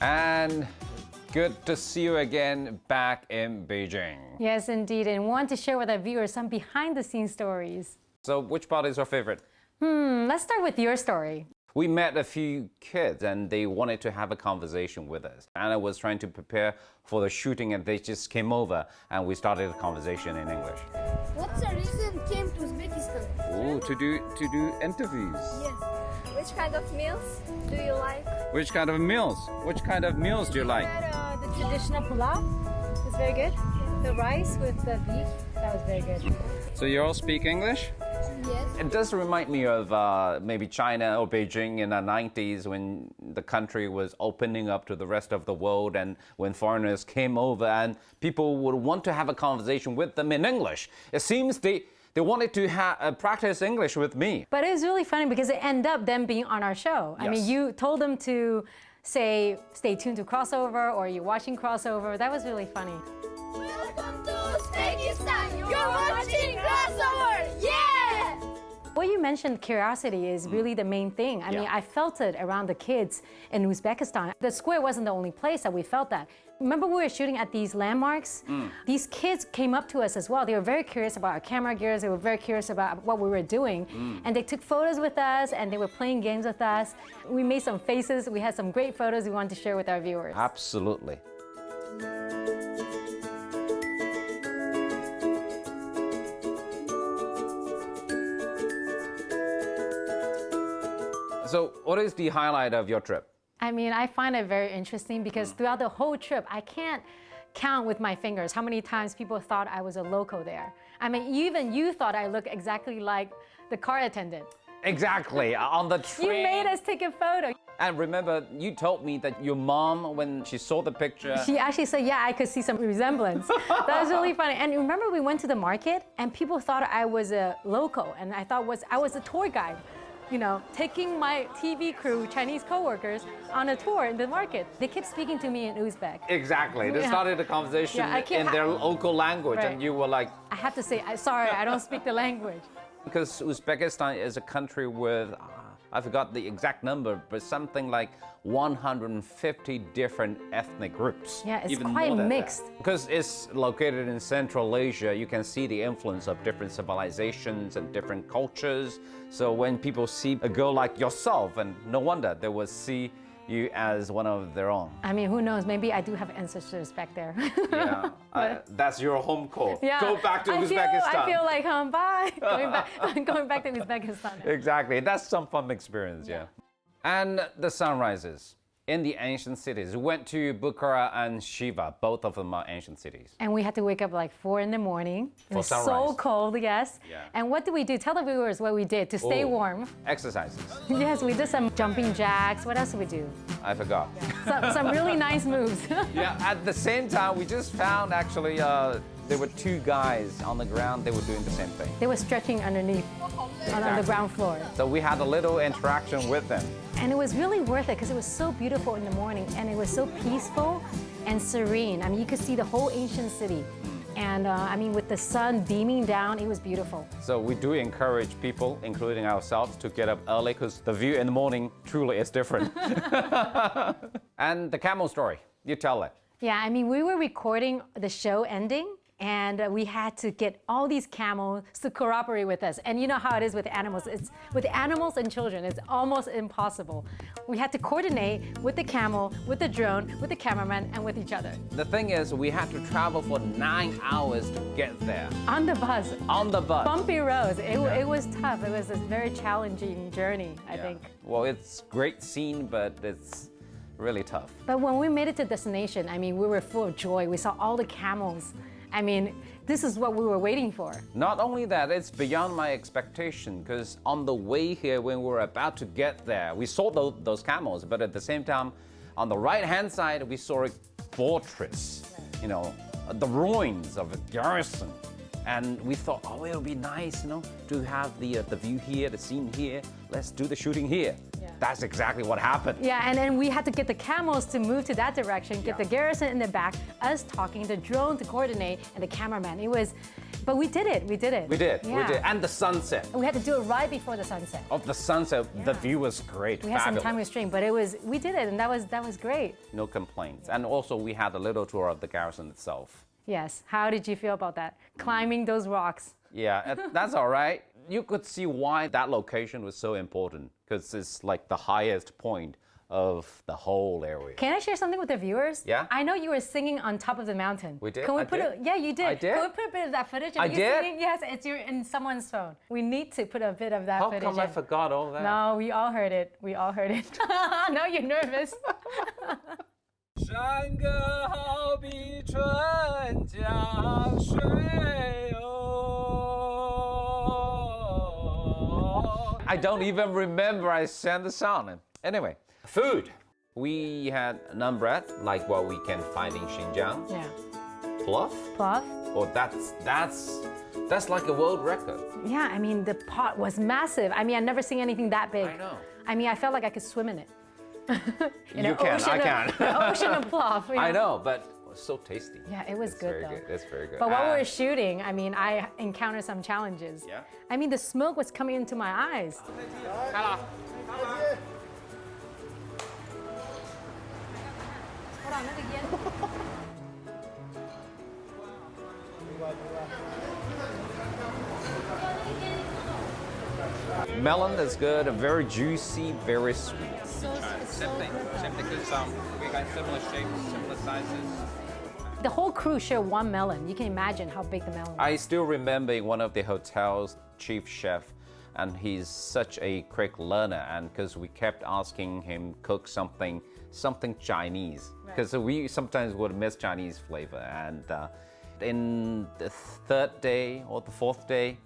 And good to see you again back in Beijing. Yes, indeed, and want to share with our viewers some behind-the-scenes stories. So which part is your favorite? Let's start with your story. We met a few kids and they wanted to have a conversation with us. Anna was trying to prepare for the shooting and they just came over and we started a conversation in English. What's the reason you came to Uzbekistan? Oh, to do interviews. Yes. Which kind of meals do you like? Which kind of meals? Which kind of meals do you like? The traditional pulao was very good. The rice with the beef, that was very good. So you all speak English? Yes. It does remind me of maybe China or Beijing in the 90s when the country was opening up to the rest of the world and when foreigners came over and people would want to have a conversation with them in English. It seems they wanted to practice English with me. But it was really funny because it ended up them being on our show. I mean, Yes. you told them to say, stay tuned to Crossover or you're watching Crossover. That was really funny. Welcome to Uzbekistan. You're watching Crossover. Yeah! What you mentioned, curiosity, is really the main thing. I mean, I felt it around the kids in Uzbekistan. The square wasn't the only place that we felt that. Remember we were shooting at these landmarks? These kids came up to us as well. They were very curious about our camera gears. They were very curious about what we were doing. And they took photos with us and they were playing games with us. We made some faces. We had some great photos we wanted to share with our viewers. Absolutely. So what is the highlight of your trip? I mean, I find it very interesting because throughout the whole trip, I can't count with my fingers how many times people thought I was a local there. I mean, even you thought I looked exactly like the car attendant. Exactly, on the train. You made us take a photo. And remember, you told me that your mom, when she saw the picture... She actually said, yeah, I could see some resemblance. That was really funny. And remember we went to the market and people thought I was a local and I thought I was a tour guide. You know, taking my TV crew, Chinese coworkers, on a tour in the market. They kept speaking to me in Uzbek. Exactly. They started a conversation in their local language, and you were like... I have to say, sorry, I don't speak the language. Because Uzbekistan is a country with, I forgot the exact number, but something like 150 different ethnic groups. Yeah, it's even quite more than mixed. that. Because it's located in Central Asia, you can see the influence of different civilizations and different cultures. So when people see a girl like yourself, and no wonder they will see you as one of their own. I mean, who knows? Maybe I do have ancestors back there. Yeah, that's your home call. Yeah. Go back to Uzbekistan. I feel like, bye. going back to Uzbekistan. Exactly. That's some fun experience, yeah. And the sunrises in the ancient cities. We went to Bukhara and Shiva. Both of them are ancient cities. And we had to wake up like 4 in the morning. It was so sunrise. cold, yes. Yeah. And what did we do? Tell the viewers what we did to stay warm. Exercises. Yes, we did some jumping jacks. What else did we do? I forgot. Some really nice moves. Yeah, at the same time, we just found actually there were two guys on the ground. They were doing the same thing. They were stretching underneath on the ground floor. So we had a little interaction with them. And it was really worth it because it was so beautiful in the morning and it was so peaceful and serene. I mean, you could see the whole ancient city. And I mean, with the sun beaming down, it was beautiful. So we do encourage people, including ourselves, to get up early because the view in the morning truly is different. And the camel story, you tell it. Yeah, I mean, we were recording the show ending and we had to get all these camels to cooperate with us. And you know how it is with animals. It's with animals and children, it's almost impossible. We had to coordinate with the camel, with the drone, with the cameraman, and with each other. The thing is, we had to travel for 9 hours to get there. On the bus. On the bus. Bumpy roads. It was tough. It was a very challenging journey, I think. Well, it's great scene, but it's really tough. But when we made it to destination, I mean, we were full of joy. We saw all the camels. I mean, this is what we were waiting for. Not only that, it's beyond my expectation, because on the way here, when we were about to get there, we saw those camels, but at the same time, on the right-hand side, we saw a fortress, you know, the ruins of a garrison. And we thought, oh, it'll be nice, you know, to have the view here, the scene here. Let's do the shooting here. Yeah. that's exactly what happened. Yeah, and then we had to get the camels to move to that direction, get the garrison in the back, us talking, the drone to coordinate, and the cameraman. But we did it. We did. And the sunset. And we had to do it right before the sunset. Of the sunset, the view was great. We had fabulous. some time restraint, but we did it, and that was great. No complaints. And also, we had a little tour of the garrison itself. Yes. How did you feel about that? Climbing those rocks. Yeah, that's all right. You could see why that location was so important, because it's like the highest point of the whole area. Can I share something with the viewers? Yeah. I know you were singing on top of the mountain. We did? Can we I put did? Yeah, you did. I did? Can we put a bit of that footage of I you did? singing? Yes, it's in someone's phone. We need to put a bit of that How footage come I in. forgot all that? No, we all heard it. We all heard it. Now you're nervous. 山歌好比春江水哦。I don't even remember I sang the song. Anyway, food. We had naan bread, like what we can find in Xinjiang. Yeah. Plov. Plov. Oh, that's like a world record. Yeah, I mean, the pot was massive. I mean, I've never seen anything that big. I know. I mean, I felt like I could swim in it. You can, I can. An ocean of plov. I know, but it was so tasty. Yeah, it was good though. It's very good. But while we were shooting, I mean, I encountered some challenges. Yeah? I mean, the smoke was coming into my eyes. Melon is good, very juicy, very sweet. Same thing, because we got similar shapes, similar sizes. The whole crew shared one melon. You can imagine how big the melon was. I still remember in one of the hotels, chief chef, and he's such a quick learner, and because we kept asking him cook something Chinese, because we sometimes would miss Chinese flavor, and in the third day or the fourth day,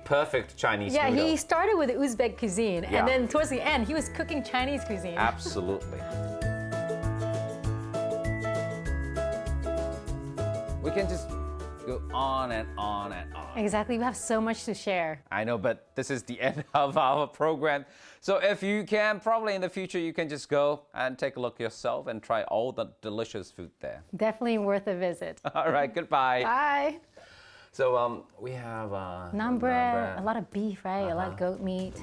perfect Chinese Yeah, noodle. he started with Uzbek cuisine, Yeah. and then towards the end, he was cooking Chinese cuisine. Absolutely. We can just go on and on and on. Exactly, we have so much to share. I know, but this is the end of our program. So if you can, probably in the future, you can just go and take a look yourself and try all the delicious food there. Definitely worth a visit. All right, goodbye. Bye. So we have Naan bread, a lot of beef, right? A lot of goat meat.